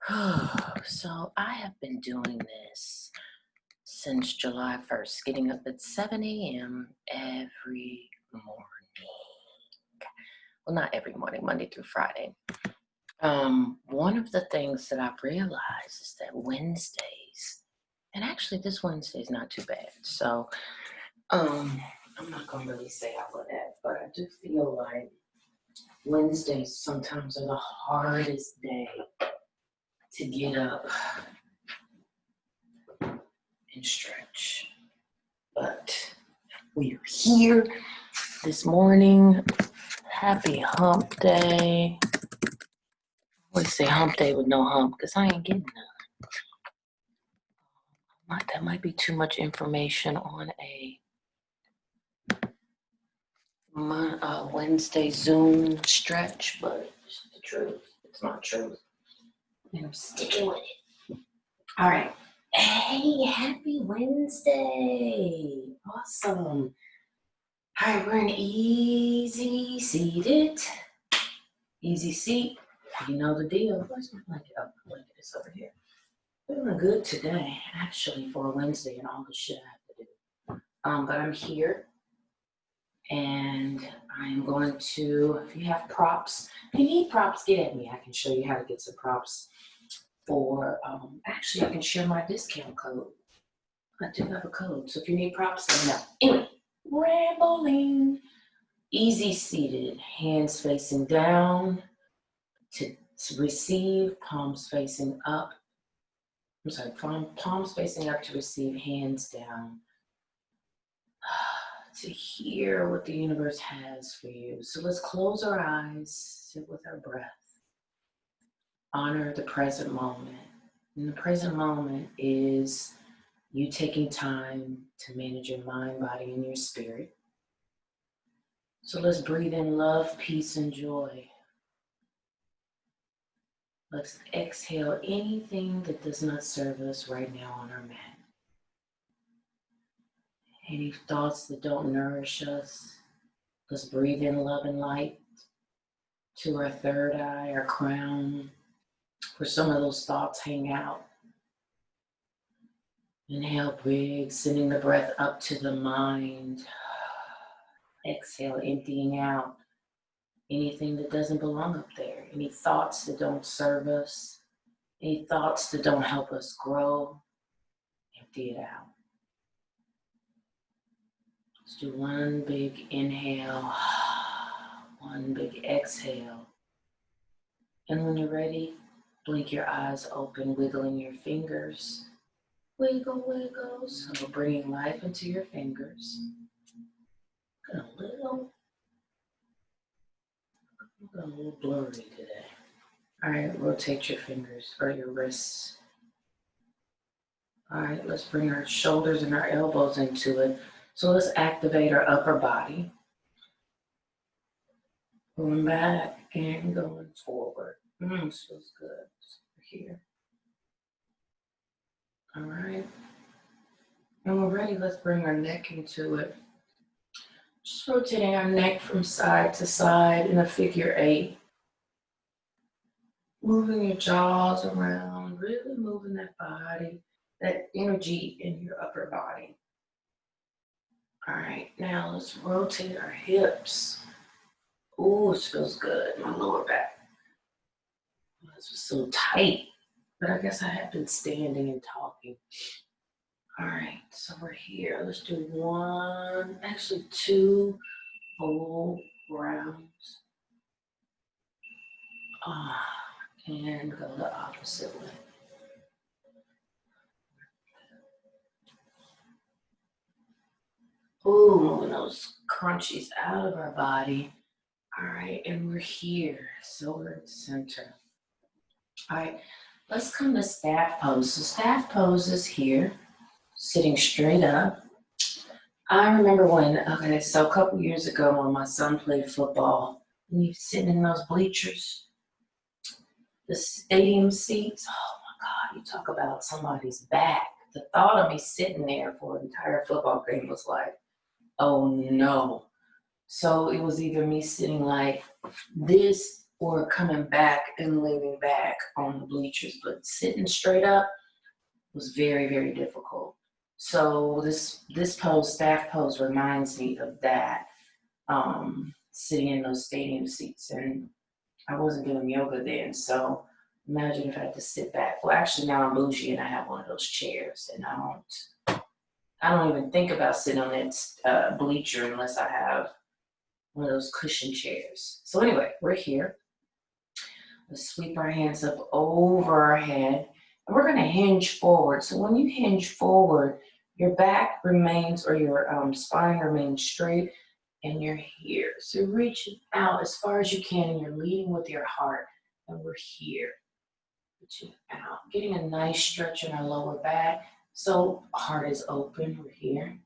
So I have been doing this since July 1st, getting up at 7 a.m. every morning. Well, not every morning, Monday through Friday. One of the things that I've realized is that Wednesdays, and actually this Wednesday is not too bad. So um, I'm not gonna really say all of that, but I do feel like Wednesdays sometimes are the hardest day to get up and stretch. But we are here this morning. Happy hump day. I always say hump day with no hump because I ain't getting none. That might be too much information on a Wednesday Zoom stretch, but it's the truth. It's my truth. And I'm sticking with it. All right. Hey, happy Wednesday. Awesome. All right, we're in easy seated. Easy seat. You know the deal. Where's my blanket? Oh, my blanket is over here. Feeling good today, actually, for a Wednesday and all the shit I have to do. But I'm here, and I'm going to, if you have props, if you need props, get at me. I can show you how to get some props for, actually, I can share my discount code. I do have a code, so if you need props, let me know. Anyway, rambling. Easy seated, hands facing down to receive, palms facing up. I'm sorry, palms facing up to receive, hands down to hear what the universe has for you. So let's close our eyes, sit with our breath, honor the present moment. And the present moment is you taking time to manage your mind, body, and your spirit. So let's breathe in love, peace, and joy. Let's exhale anything that does not serve us right now on our mat. Any thoughts that don't nourish us, let's breathe in love and light to our third eye, our crown, where some of those thoughts hang out. Inhale big, sending the breath up to the mind. Exhale, emptying out anything that doesn't belong up there, any thoughts that don't serve us, any thoughts that don't help us grow, empty it out. Let's do one big inhale, one big exhale. And when you're ready, blink your eyes open, wiggling your fingers. Wiggle, wiggle. So bringing life into your fingers. A little blurry today. All right, rotate your fingers or your wrists. All right, let's bring our shoulders and our elbows into it. So let's activate our upper body. Going back and going forward. This feels good. Here. All right. When we're ready, let's bring our neck into it. Just rotating our neck from side to side in a figure 8. Moving your jaws around, really moving that body, that energy in your upper body. All right, now let's rotate our hips. Ooh, this feels good, my lower back. This was so tight, but I guess I have been standing and talking. All right, so we're here. Let's do two full rounds. And go the opposite way. Ooh, moving those crunchies out of our body. All right, and we're here. So we're at the center. All right, let's come to staff pose. So staff pose is here, sitting straight up. I remember so a couple years ago when my son played football, and he's sitting in those bleachers, the stadium seats. Oh my God, you talk about somebody's back. The thought of me sitting there for an entire football game was like, oh no. So it was either me sitting like this or coming back and leaning back on the bleachers, but sitting straight up was very, very difficult. So this pose, staff pose, reminds me of that, sitting in those stadium seats. And I wasn't doing yoga then, so imagine if I had to sit back. Well, actually now I'm bougie and I have one of those chairs, and I don't even think about sitting on that bleacher unless I have one of those cushion chairs. So anyway, we're here. Let's sweep our hands up over our head. And we're gonna hinge forward. So when you hinge forward, your back remains, or your spine remains straight, and you're here. So you're reaching out as far as you can, and you're leading with your heart, and we're here. Reaching out, getting a nice stretch in our lower back. So heart is open, we're here.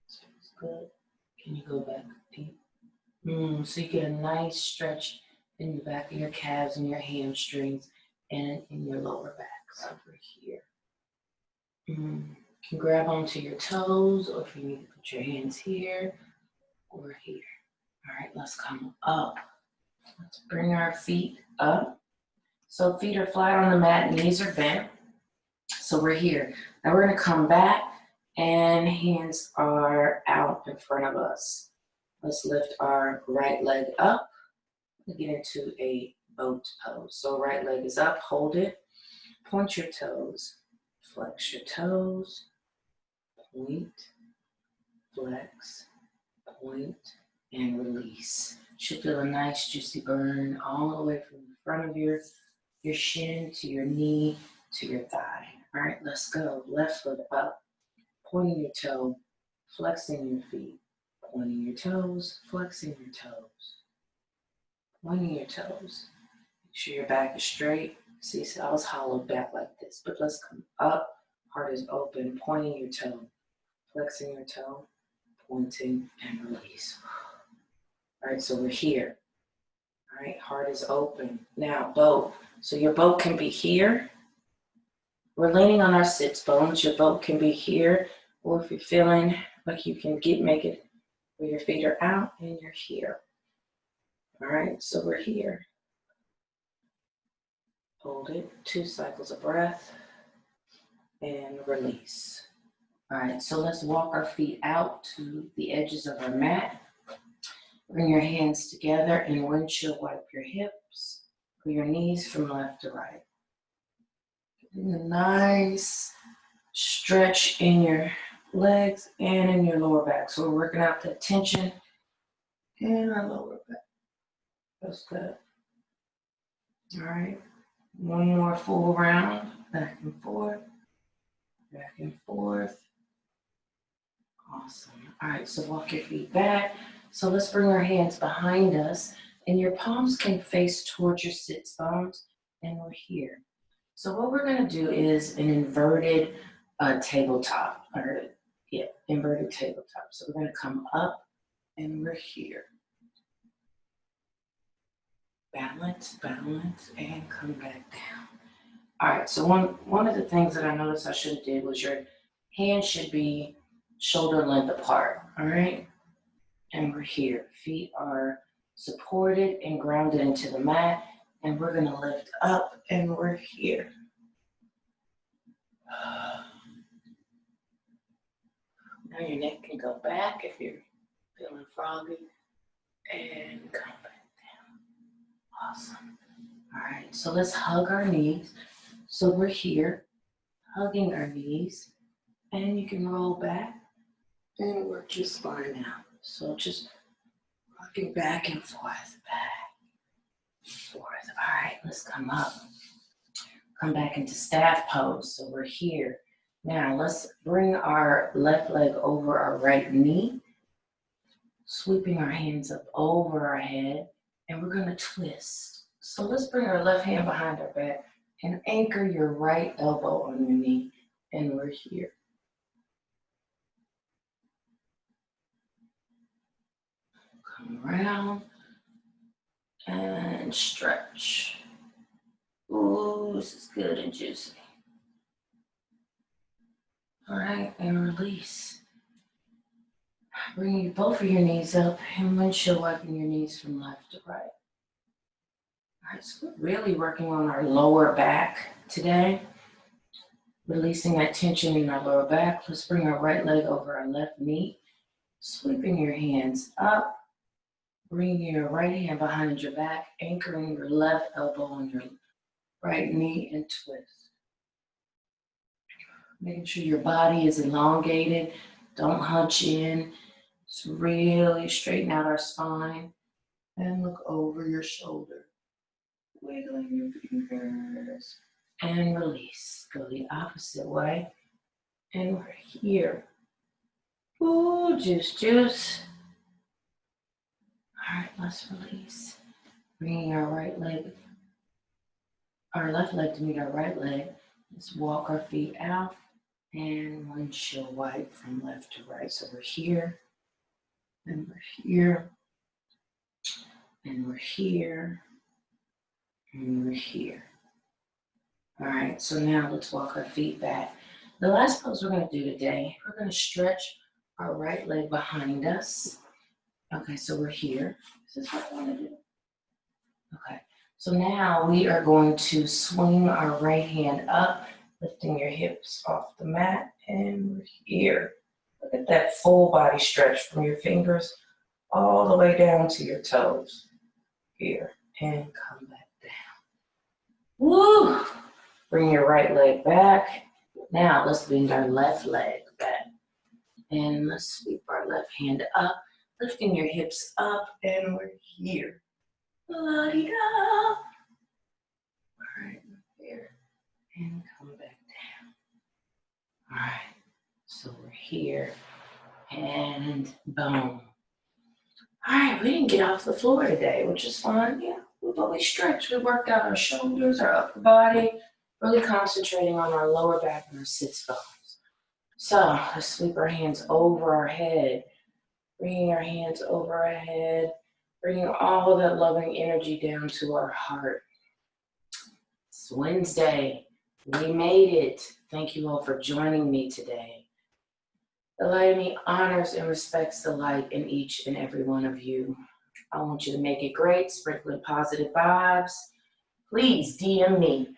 So it's good. Can you go back deep? So you get a nice stretch in the back of your calves and your hamstrings and in your lower back. So we're here. You can grab onto your toes, or if you need to put your hands here or here. All right, let's come up. Let's bring our feet up. So feet are flat on the mat, knees are bent. So we're here. Now we're gonna come back and hands are out in front of us. Let's lift our right leg up and get into a boat pose. So right leg is up, hold it, point your toes, flex your toes, point, flex, point, and release. Should feel a nice juicy burn all the way from the front of your shin to your knee to your thigh. All right, let's go. Left foot up, pointing your toe, flexing your feet, pointing your toes, flexing your toes, pointing your toes. Make sure your back is straight. See, so I was hollowed back like this, but let's come up. Heart is open, pointing your toe, flexing your toe, pointing, and release. All right, so we're here. All right, heart is open. Now, boat. So your boat can be here. We're leaning on our sits bones. Your boat can be here, or if you're feeling like you can make it where your feet are out and you're here. All right, so we're here. Hold it, 2 cycles of breath, and release. All right, so let's walk our feet out to the edges of our mat. Bring your hands together and windshield wipe your hips or your knees from left to right. Getting a nice stretch in your legs and in your lower back. So we're working out the tension in our lower back. That's good. All right, one more full round, back and forth, back and forth. Awesome. All right, so walk your feet back. So let's bring our hands behind us, and your palms can face towards your sits bones, and we're here. So what we're gonna do is an inverted tabletop, inverted tabletop. So we're gonna come up, and we're here. Balance, balance, and come back down. All right, so one of the things that I noticed I should have did was your hands should be shoulder length apart, all right? And we're here. Feet are supported and grounded into the mat, and we're gonna lift up, and we're here. Now your neck can go back if you're feeling froggy, and come back down. Awesome. All right, so let's hug our knees. So we're here, hugging our knees, and you can roll back and work your spine out. So just rocking back and forth, forth. All right, let's come up. Come back into staff pose. So we're here. Now let's bring our left leg over our right knee, sweeping our hands up over our head, and we're gonna twist. So let's bring our left hand behind our back and anchor your right elbow on your knee, and we're here. Come around and stretch. Ooh, this is good and juicy. All right, and release. Bring both of your knees up and windshield wiping your knees from left to right. right, so we're really working on our lower back today. Releasing that tension in our lower back. Let's bring our right leg over our left knee. Sweeping your hands up. Bringing your right hand behind your back. Anchoring your left elbow on your right knee and twist. Making sure your body is elongated. Don't hunch in. Just really straighten out our spine. And look over your shoulder. Wiggling your fingers. And release. Go the opposite way. And we're here. Ooh, juice, juice. All right, let's release. Bringing our left leg to meet our right leg. Let's walk our feet out and windshield wipe from left to right. So we're here, and we're here, and we're here, and we're here. All right, so now let's walk our feet back. The last pose we're going to do today, we're going to stretch our right leg behind us. Okay, so we're here. Is this what I want to do? Okay, so now we are going to swing our right hand up, lifting your hips off the mat, and we're here. Look at that full body stretch from your fingers all the way down to your toes. Here, and come back down. Woo! Bring your right leg back. Now let's bring our left leg back. And let's sweep our left hand up, lifting your hips up, and we're here. La-di-da. All right, here, and come back down. All right, so we're here, and boom. All right, we didn't get off the floor today, which is fun, yeah, but we stretched. We worked out our shoulders, our upper body, really concentrating on our lower back and our sits bones. So let's sweep our hands over our head, bringing our hands over our head, bringing all of that loving energy down to our heart. It's Wednesday. We made it. Thank you all for joining me today. The light in me honors and respects the light in each and every one of you. I want you to make it great, sprinkling positive vibes. Please DM me.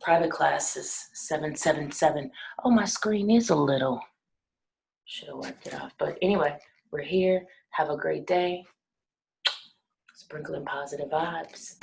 Private classes 777. Oh, my screen is a little. Should have wiped it off. But anyway, we're here. Have a great day. Sprinkling positive vibes.